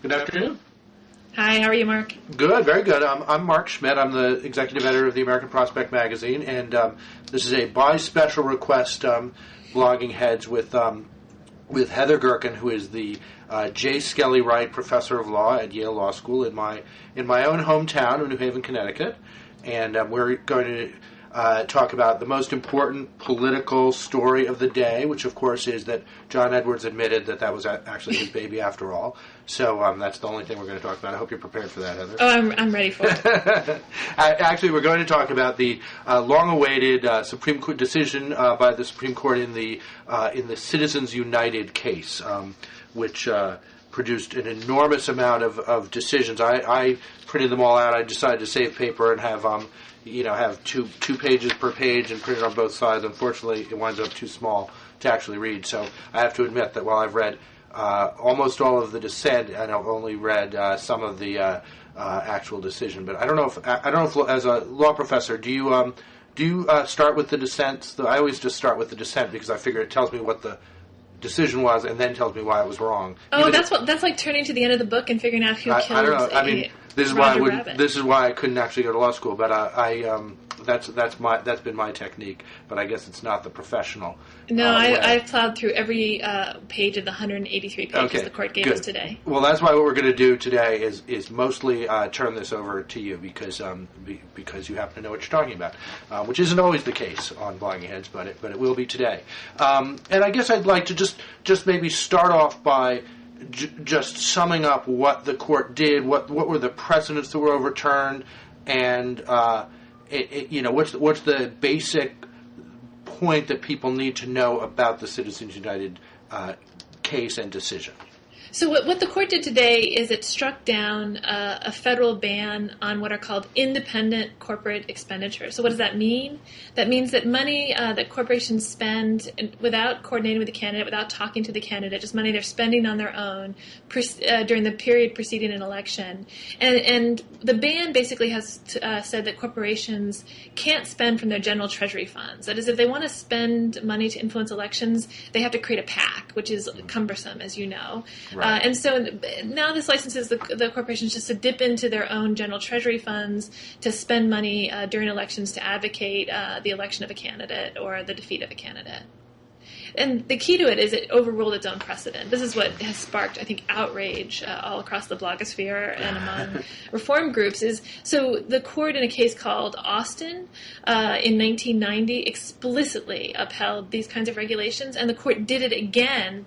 Good afternoon. Hi, how are you, Mark? Good, very good. I'm Mark Schmitt. I'm the executive editor of the American Prospect magazine, and this is a by special request blogging heads with Heather Gerken, who is the J. Skelly Wright Professor of Law at Yale Law School in my own hometown of New Haven, Connecticut, and we're going to talk about the most important political story of the day, which of course is that John Edwards admitted that was actually his baby after all. So that's the only thing we're going to talk about. I hope you're prepared for that, Heather. Oh, I'm ready for it. Actually, we're going to talk about the long-awaited Supreme Court decision by the Supreme Court in the Citizens United case, which produced an enormous amount of decisions. I printed them all out. I decided to save paper and have two pages per page and print it on both sides. Unfortunately, it winds up too small to actually read. So I have to admit that while I've read almost all of the dissent, and I've only read some of the actual decision. But I don't know if as a law professor, do you start with the dissents? I always just start with the dissent because I figure it tells me what the decision was and then tells me why it was wrong. Oh, that's like turning to the end of the book and figuring out who killed. I don't know. I mean, this is why I couldn't actually go to law school. But that's been my technique. But I guess it's not the professional. No, I've plowed through every page of the 183 pages the court gave us today. Well, that's why what we're going to do today is mostly turn this over to you because you happen to know what you're talking about, which isn't always the case on Blogging Heads, but it will be today. And I guess I'd like to just maybe start off by just summing up what the court did, what were the precedents that were overturned, and what's the basic point that people need to know about the Citizens United case and decision. So what the court did today is it struck down a federal ban on what are called independent corporate expenditures. So what does that mean? That means that money that corporations spend without coordinating with the candidate, without talking to the candidate, just money they're spending on their own during the period preceding an election. And the ban basically has said that corporations can't spend from their general treasury funds. That is, if they want to spend money to influence elections, they have to create a PAC, which is cumbersome, as you know. Right. And so now this licenses the corporations just to dip into their own general treasury funds to spend money during elections to advocate the election of a candidate or the defeat of a candidate. And the key to it is it overruled its own precedent. This is what has sparked, I think, outrage all across the blogosphere and among reform groups. So the court in a case called Austin in 1990 explicitly upheld these kinds of regulations, and the court did it again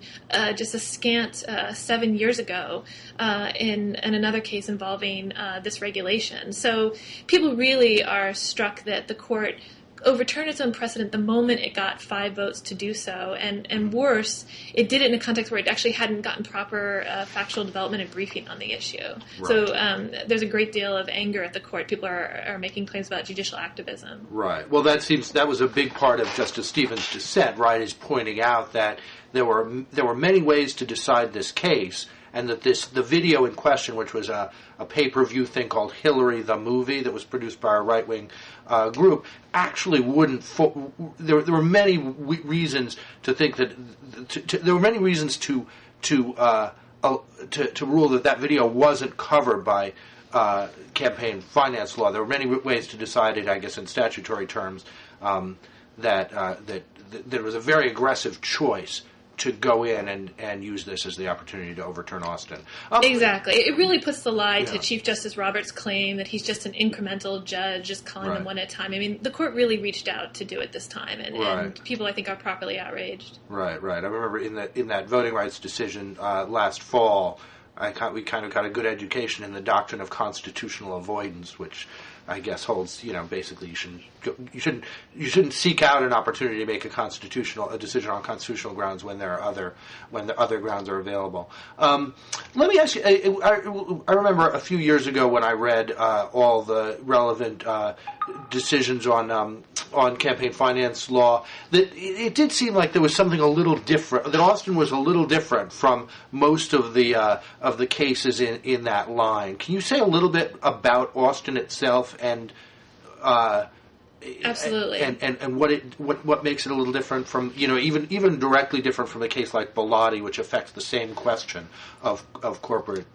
just a scant 7 years ago in another case involving this regulation. So people really are struck that the court overturn its own precedent the moment it got 5 votes to do so, and worse, it did it in a context where it actually hadn't gotten proper factual development and briefing on the issue. Right. So there's a great deal of anger at the court. People are making claims about judicial activism. Right. Well, that was a big part of Justice Stevens' dissent, right, is pointing out that there were many ways to decide this case, and that the video in question, which was a pay-per-view thing called Hillary the Movie that was produced by a right-wing group, actually wouldn't. There were many reasons to think that there were many reasons to rule that video wasn't covered by campaign finance law. There were many ways to decide it, I guess, in statutory terms. That there was a very aggressive choice to go in and use this as the opportunity to overturn Austin. Exactly. It really puts the lie to Chief Justice Roberts' claim that he's just an incremental judge, just calling them one at a time. I mean, the court really reached out to do it this time, and people, I think, are properly outraged. Right. I remember in that voting rights decision last fall, we kind of got a good education in the doctrine of constitutional avoidance, which I guess holds, basically you shouldn't seek out an opportunity to make a decision on constitutional grounds when the other grounds are available. Let me ask you. I remember a few years ago when I read all the relevant decisions on campaign finance law, that it did seem like there was something a little different. That Austin was a little different from most of the cases in that line. Can you say a little bit about Austin itself and Absolutely. And what makes it a little different from, even directly different from a case like Bilotti, which affects the same question of corporate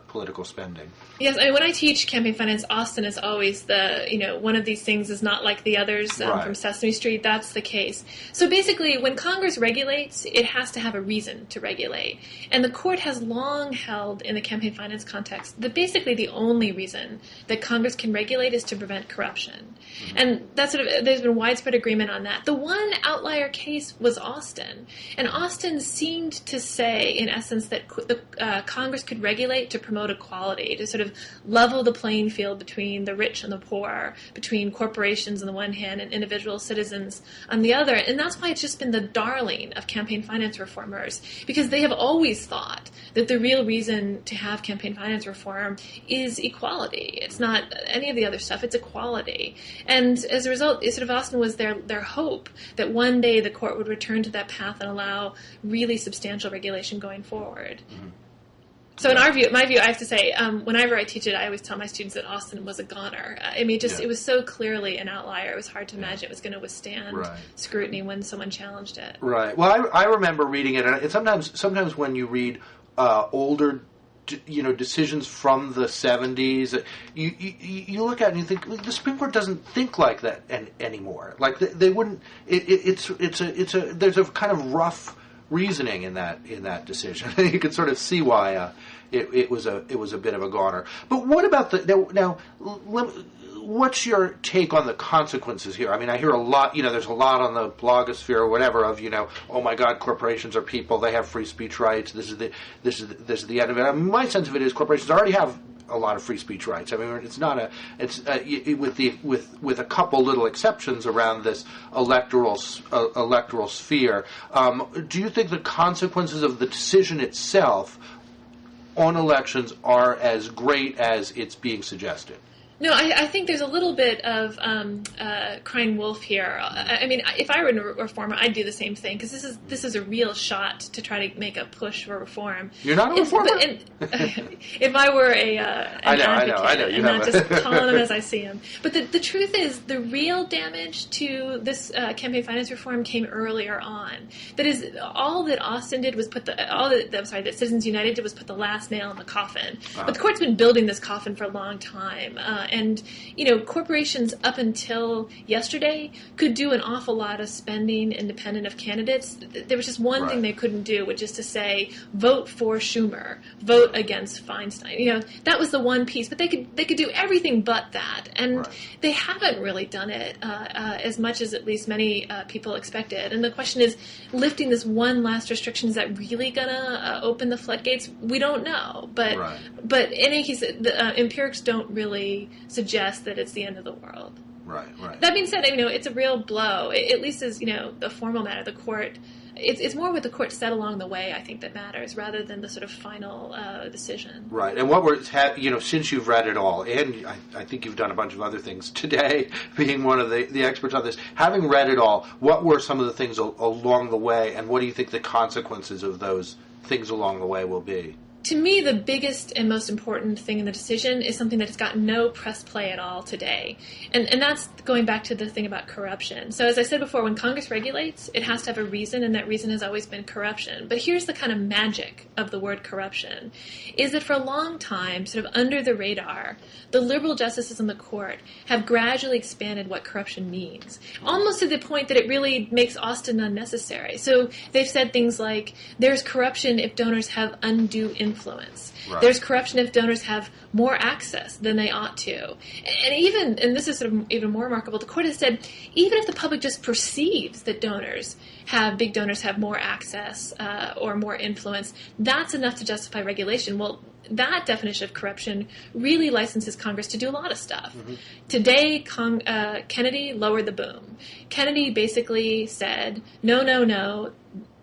political spending. Yes, I mean, when I teach campaign finance, Austin is always one of these things is not like the others from Sesame Street. That's the case. So basically, when Congress regulates, it has to have a reason to regulate. And the court has long held in the campaign finance context that basically the only reason that Congress can regulate is to prevent corruption. Mm-hmm. And that's there's been widespread agreement on that. The one outlier case was Austin. And Austin seemed to say, in essence, that Congress could regulate to promote equality, to sort of level the playing field between the rich and the poor, between corporations on the one hand and individual citizens on the other. And that's why it's just been the darling of campaign finance reformers, because they have always thought that the real reason to have campaign finance reform is equality. It's not any of the other stuff, it's equality. And as a result, sort of Austin was their hope that one day the court would return to that path and allow really substantial regulation going forward. Mm-hmm. So in my view, I have to say, whenever I teach it, I always tell my students that Austin was a goner. It was so clearly an outlier. It was hard to imagine it was going to withstand scrutiny when someone challenged it. Right. Well, I remember reading it, and sometimes when you read older, decisions from the 70s, you look at it and you think the Supreme Court doesn't think like that anymore. Like they wouldn't. There's a kind of rough reasoning in that decision. You can sort of see why it was a bit of a goner. But what about what's your take on the consequences here? I mean, I hear a lot. There's a lot on the blogosphere or whatever of oh my God, corporations are people. They have free speech rights. This is the end of it. I mean, my sense of it is corporations already have a lot of free speech rights. I mean, it's not with a couple little exceptions around this electoral sphere. Do you think the consequences of the decision itself on elections are as great as it's being suggested? No, I think there's a little bit of crying wolf here. I mean, if I were a reformer, I'd do the same thing, because this is a real shot to try to make a push for reform. You're not a reformer? If I were an advocate, I know. You and not just calling them as I see them. But the truth is, the real damage to this campaign finance reform came earlier on. That is, all that Austin did was that Citizens United did was put the last nail in the coffin. But the court's been building this coffin for a long time. And corporations up until yesterday could do an awful lot of spending independent of candidates. There was just one thing they couldn't do, which is to say, vote for Schumer, vote against Feinstein. That was the one piece. But they could do everything but that. And they haven't really done it as much as at least many people expected. And the question is, lifting this one last restriction, is that really going to open the floodgates? We don't know. But in any case, the empirics don't really suggest that it's the end of the world. Right. That being said, it's a real blow. At least as the formal matter, the court. It's more what the court said along the way, I think, that matters, rather than the sort of final decision. Right. And what since you've read it all, and I think you've done a bunch of other things today, being one of the experts on this, having read it all, what were some of the things along the way, and what do you think the consequences of those things along the way will be? To me, the biggest and most important thing in the decision is something that's got no press play at all today. And that's going back to the thing about corruption. So as I said before, when Congress regulates, it has to have a reason, and that reason has always been corruption. But here's the kind of magic of the word corruption, is that for a long time, sort of under the radar, the liberal justices in the court have gradually expanded what corruption means, almost to the point that it really makes Austin unnecessary. So they've said things like, there's corruption if donors have undue influence. There's corruption if donors have more access than they ought to. And this is sort of even more remarkable, the court has said, even if the public just perceives that big donors have more access or more influence, that's enough to justify regulation. Well, that definition of corruption really licenses Congress to do a lot of stuff. Mm-hmm. Today, Kennedy lowered the boom. Kennedy basically said, no,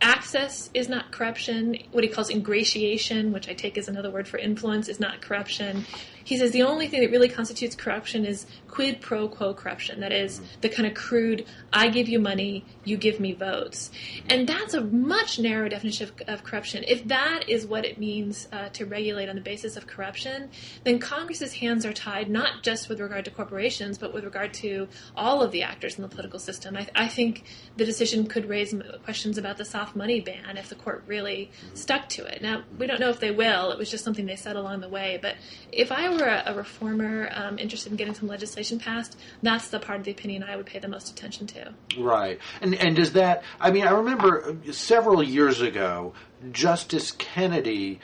Access is not corruption. What he calls ingratiation, which I take as another word for influence, is not corruption. He says the only thing that really constitutes corruption is quid pro quo corruption. That is the kind of crude, I give you money, you give me votes. And that's a much narrower definition of corruption. If that is what it means to regulate on the basis of corruption, then Congress's hands are tied not just with regard to corporations, but with regard to all of the actors in the political system. I think the decision could raise questions about the soft money ban if the court really stuck to it. Now, we don't know if they will. It was just something they said along the way. But if I were a reformer interested in getting some legislation passed, that's the part of the opinion I would pay the most attention to. Right. And does that, I mean, I remember several years ago, Justice Kennedy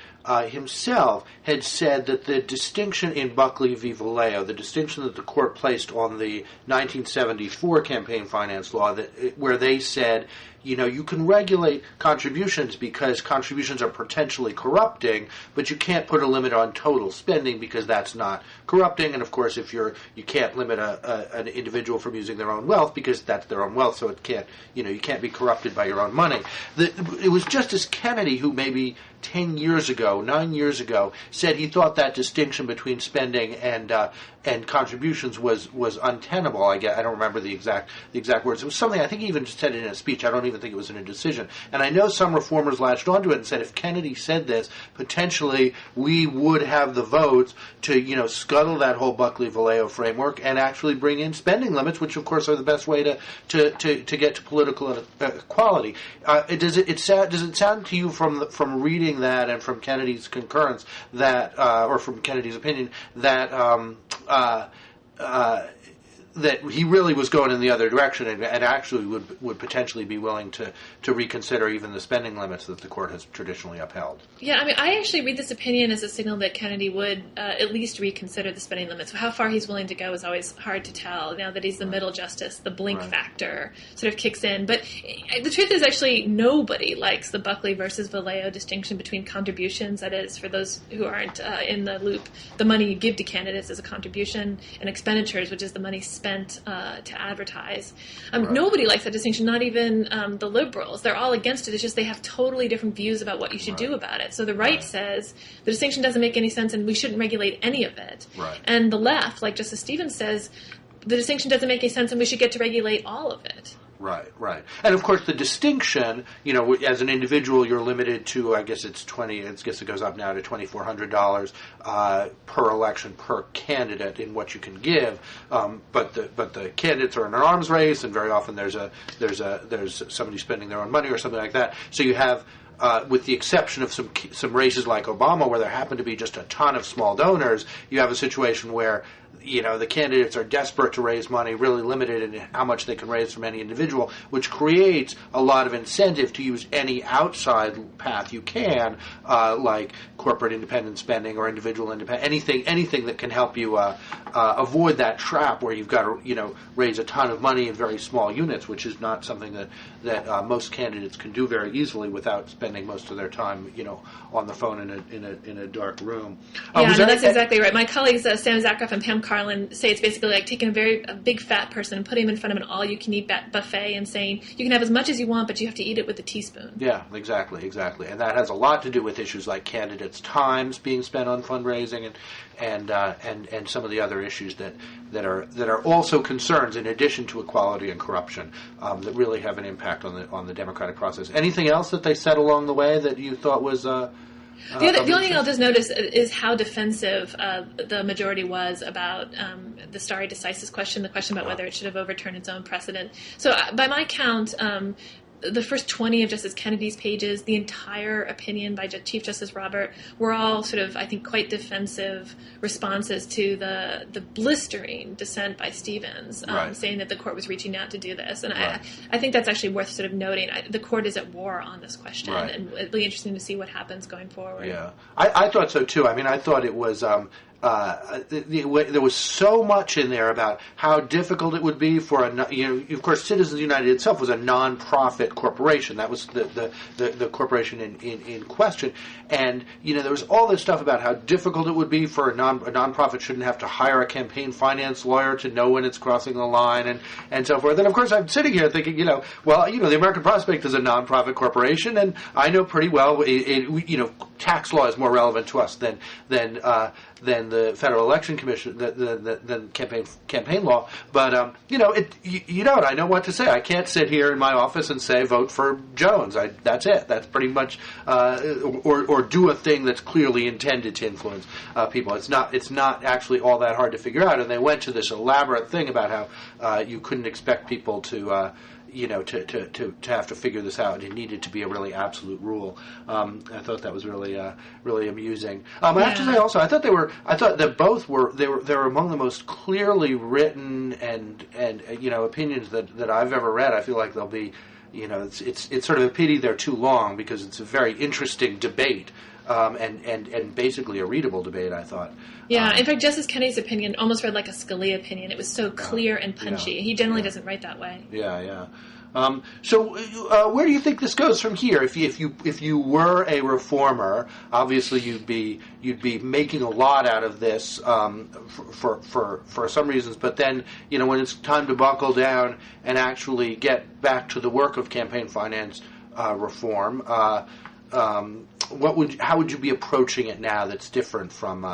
himself had said that the distinction in Buckley v. Vallejo, the distinction that the court placed on the 1974 campaign finance law, where they said, you can regulate contributions because contributions are potentially corrupting, but you can't put a limit on total spending because that's not corrupting. And of course, if you can't limit an individual from using their own wealth because that's their own wealth, so it can't, you can't be corrupted by your own money. It was Justice Kennedy who maybe 9 years ago, said he thought that distinction between spending and contributions was untenable. I don't remember the exact words. It was something, I think he even said it in a speech. I don't even think it was in a decision. And I know some reformers latched onto it and said if Kennedy said this, potentially we would have the votes to, scuttle that whole Buckley-Vallejo framework and actually bring in spending limits, which of course are the best way to get to political equality. Does it sound to you from reading that and from Kennedy's concurrence that, or from Kennedy's opinion, that that he really was going in the other direction and actually would potentially be willing to reconsider even the spending limits that the court has traditionally upheld? Yeah, I mean, I actually read this opinion as a signal that Kennedy would at least reconsider the spending limits. How far he's willing to go is always hard to tell. Now that he's the middle justice, the blink factor sort of kicks in. But the truth is actually nobody likes the Buckley versus Vallejo distinction between contributions, that is, for those who aren't in the loop, the money you give to candidates is a contribution, and expenditures, which is the money spent to advertise. Nobody likes that distinction, not even the liberals. They're all against it. It's just they have totally different views about what you should do about it. So the right says the distinction doesn't make any sense and we shouldn't regulate any of it. Right. And the left, like Justice Stevens says, the distinction doesn't make any sense and we should get to regulate all of it. Right. And of course the distinction, as an individual you're limited to, I guess it goes up now to $2,400 per election per candidate in what you can give. But the candidates are in an arms race, and very often there's somebody spending their own money or something like that. So you have, with the exception of some races like Obama, where there happen to be just a ton of small donors, you have a situation where the candidates are desperate to raise money, really limited in how much they can raise from any individual, which creates a lot of incentive to use any outside path you can, like corporate independent spending or individual independent, anything that can help you avoid that trap where you've got to raise a ton of money in very small units, which is not something that most candidates can do very easily without spending most of their time on the phone in a dark room. That's exactly right. My colleagues Sam Zakroff and Pam Carlin say it's basically like taking a big fat person and putting him in front of an all-you-can-eat buffet and saying you can have as much as you want, but you have to eat it with a teaspoon. Yeah, exactly. And that has a lot to do with issues like candidates' times being spent on fundraising and some of the other issues that are also concerns in addition to equality and corruption that really have an impact on the democratic process. Anything else that they said along the way that you thought was the only thing I'll just notice is how defensive the majority was about the stare decisis question, the question about whether it should have overturned its own precedent. So by my count, the first 20 of Justice Kennedy's pages, the entire opinion by Chief Justice Robert, were all sort of, I think, quite defensive responses to the blistering dissent by Stevens, saying that the court was reaching out to do this. And I think that's actually worth sort of noting. The court is at war on this question, and it'll be interesting to see what happens going forward. Yeah, I thought so too. I mean, I thought it was there was so much in there about how difficult it would be for of course, Citizens United itself was a non-profit corporation. That was the corporation in question, and there was all this stuff about how difficult it would be for a non-profit shouldn't have to hire a campaign finance lawyer to know when it's crossing the line and so forth. And of course, I'm sitting here thinking, the American Prospect is a non-profit corporation, and I know pretty well, tax law is more relevant to us than the Federal Election Commission, than campaign law. But I know what to say. I can't sit here in my office and say vote for Jones. That's it. That's pretty much or do a thing that's clearly intended to influence people. It's not actually all that hard to figure out. And they went to this elaborate thing about how you couldn't expect people to have to figure this out. It needed to be a really absolute rule. I thought that was really really amusing. I have to say also, I thought that both were among the most clearly written and opinions that I've ever read. I feel like they'll be, it's sort of a pity they're too long, because it's a very interesting debate. And basically a readable debate, I thought. Yeah, in fact, Justice Kennedy's opinion almost read like a Scalia opinion. It was so clear and punchy. Yeah, he generally doesn't write that way. Yeah. So where do you think this goes from here? If you were a reformer, obviously you'd be making a lot out of this for some reasons. But then when it's time to buckle down and actually get back to the work of campaign finance reform. How would you be approaching it now that's different from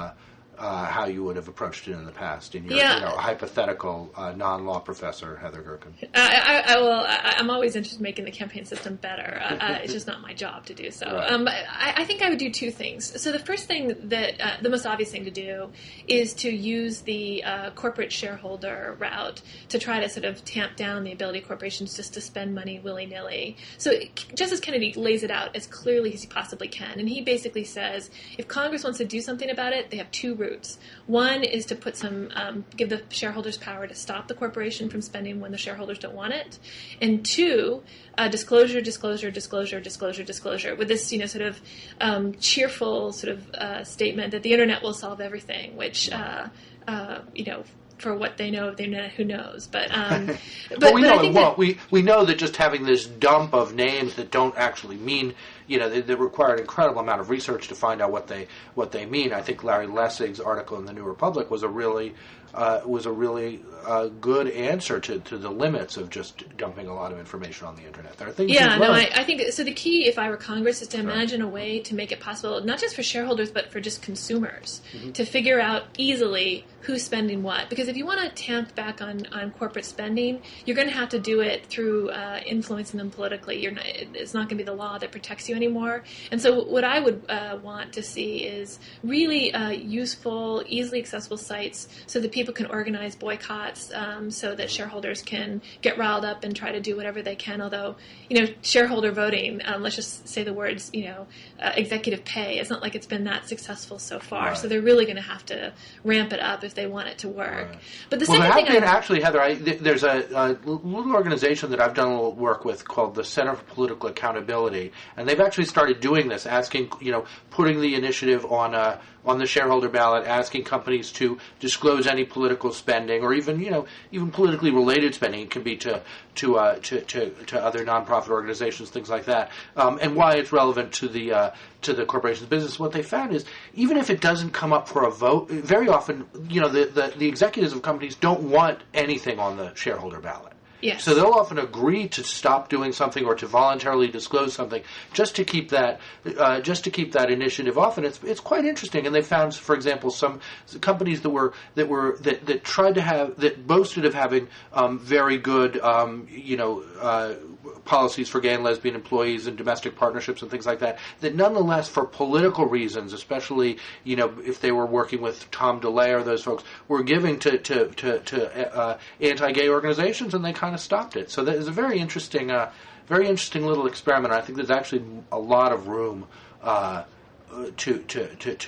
how you would have approached it in the past in your hypothetical non-law professor, Heather Gerken? I'm always interested in making the campaign system better. It's just not my job to do so. Right. I think I would do two things. So the first thing that, the most obvious thing to do is to use the corporate shareholder route to try to sort of tamp down the ability of corporations just to spend money willy-nilly. So Justice Kennedy lays it out as clearly as he possibly can. And he basically says, if Congress wants to do something about it, they have two routes. One is to put give the shareholders power to stop the corporation from spending when the shareholders don't want it, and two, disclosure, with this sort of cheerful sort of statement that the internet will solve everything, which for what they know of the internet, who knows? But we know it won't. We know that just having this dump of names that don't actually mean, they require an incredible amount of research to find out what they mean. I think Larry Lessig's article in the New Republic was a really good answer to the limits of just dumping a lot of information on the internet. There are things. I think so. The key, if I were Congress, is to imagine a way to make it possible, not just for shareholders, but for just consumers, to figure out easily who's spending what. Because if you want to tamp back on corporate spending, you're going to have to do it through influencing them politically. It's not going to be the law that protects you anymore. And so what I would want to see is really useful, easily accessible sites so that people can organize boycotts, so that shareholders can get riled up and try to do whatever they can. Although, shareholder voting, let's just say the words, executive pay, it's not like it's been that successful so far. Right. So they're really going to have to ramp it up if they want it to work. Right. But the second thing actually, Heather, there's a little organization that I've done a little work with called the Center for Political Accountability, and they've actually started doing this, asking, putting the initiative on the shareholder ballot, asking companies to disclose any political spending, or even politically related spending. It can be to other nonprofit organizations, things like that, and why it's relevant to the corporation's business. What they found is, even if it doesn't come up for a vote, very often the executives of companies don't want anything on the shareholder ballot. Yes. So they'll often agree to stop doing something or to voluntarily disclose something just to keep that initiative off. And it's quite interesting. And they found, for example, some companies that tried to have, that boasted of having very good policies for gay and lesbian employees and domestic partnerships and things like that, that nonetheless, for political reasons, especially if they were working with Tom DeLay or those folks, were giving to anti-gay organizations, and they kind of stopped it. So that is a very interesting little experiment. I think there's actually a lot of room to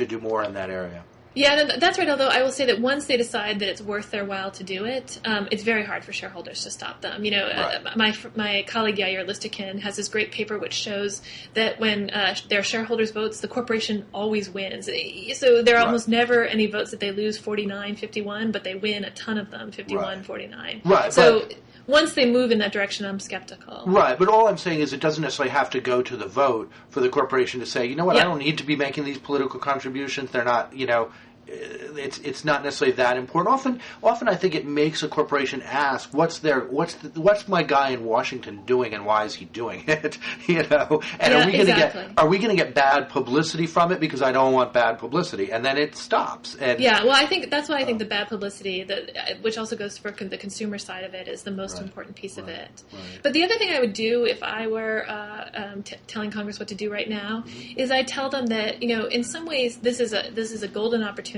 do more in that area. Yeah, no, that's right. Although I will say that once they decide that it's worth their while to do it, it's very hard for shareholders to stop them. My colleague Yair Listikin has this great paper which shows that when their shareholders votes, the corporation always wins. So there are almost never any votes that they lose 49-51, but they win a ton of them 51-49. Right. So once they move in that direction, I'm skeptical. Right, but all I'm saying is it doesn't necessarily have to go to the vote for the corporation to say, you know what, I don't need to be making these political contributions. They're not, it's not necessarily that important. Often I think it makes a corporation ask, what's my guy in Washington doing, and why is he doing it? And are we going to get bad publicity from it, because I don't want bad publicity, and then it stops. And I think that's why I think the bad publicity, which also goes for the consumer side of it, is the most important piece of it. Right. But the other thing I would do if I were telling Congress what to do right now is I tell them that in some ways this is a golden opportunity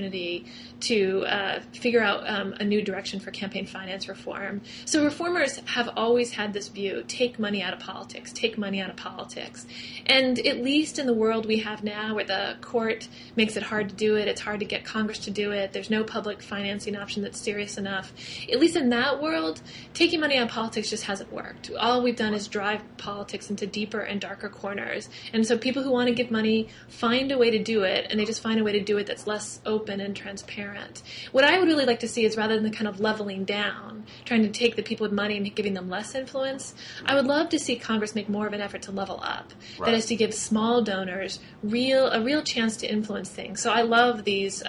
to figure out a new direction for campaign finance reform. So reformers have always had this view: take money out of politics, take money out of politics. And at least in the world we have now, where the court makes it hard to do it, it's hard to get Congress to do it, there's no public financing option that's serious enough. At least in that world, taking money out of politics just hasn't worked. All we've done is drive politics into deeper and darker corners. And so people who want to give money find a way to do it, and they just find a way to do it that's less open and transparent. What I would really like to see is, rather than the kind of leveling down, trying to take the people with money and giving them less influence, I would love to see Congress make more of an effort to level up. Right. That is, to give small donors a real chance to influence things. So I love these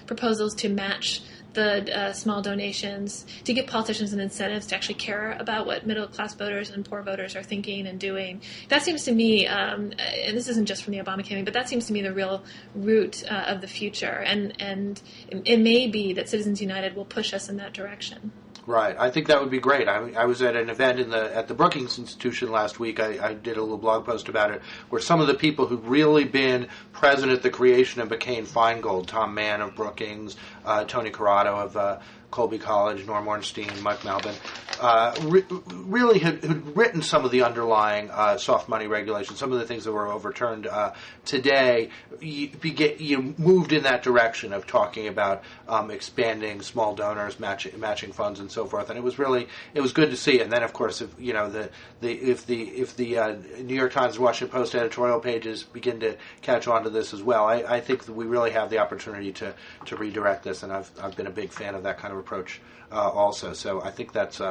proposals to match the small donations, to give politicians an incentives to actually care about what middle-class voters and poor voters are thinking and doing. That seems to me, and this isn't just from the Obama campaign, but that seems to me the real root of the future. And it may be that Citizens United will push us in that direction. Right. I think that would be great. I was at an event at the Brookings Institution last week. I did a little blog post about it, where some of the people who've really been present at the creation of McCain-Feingold, Tom Mann of Brookings, Tony Corrado of Colby College, Norm Ornstein, Mike Malbin, really had written some of the underlying soft money regulations, some of the things that were overturned today. You moved in that direction of talking about expanding small donors, matching funds, and so forth. And it was good to see. And then, of course, if the New York Times and Washington Post editorial pages begin to catch on to this as well, I think that we really have the opportunity to redirect this. And I've been a big fan of that kind of approach also. So I think that's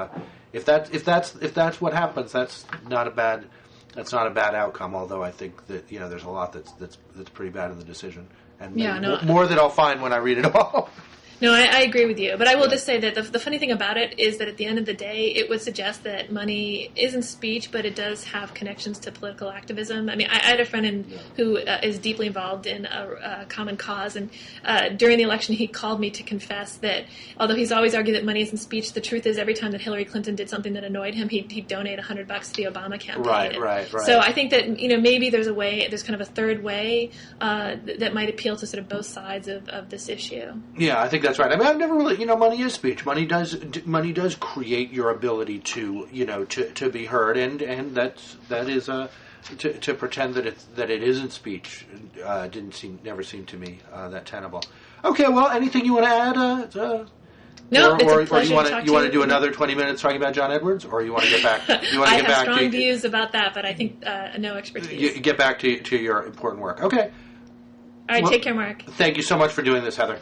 if that's what happens, that's not a bad outcome. Although I think that there's a lot that's pretty bad in the decision, and more that I'll find when I read it all. No, I agree with you. But I will just say that the funny thing about it is that at the end of the day, it would suggest that money isn't speech, but it does have connections to political activism. I mean, I had a friend who is deeply involved in a common cause, and during the election, he called me to confess that although he's always argued that money isn't speech, the truth is every time that Hillary Clinton did something that annoyed him, he'd donate $100 to the Obama campaign. Right. So I think that maybe there's kind of a third way that might appeal to sort of both sides of this issue. Yeah, I think that's right. I mean, I've never really, money is speech. Money does create your ability to be heard, and that is to pretend that it isn't speech never seemed to me that tenable. Okay, well, anything you want to add? No, it's a pleasure or you want to do you. another 20 minutes talking about John Edwards, or you want to get back? I have strong views about that, but I think no expertise. You get back to your important work. Okay. All right, take care, Mark. Thank you so much for doing this, Heather.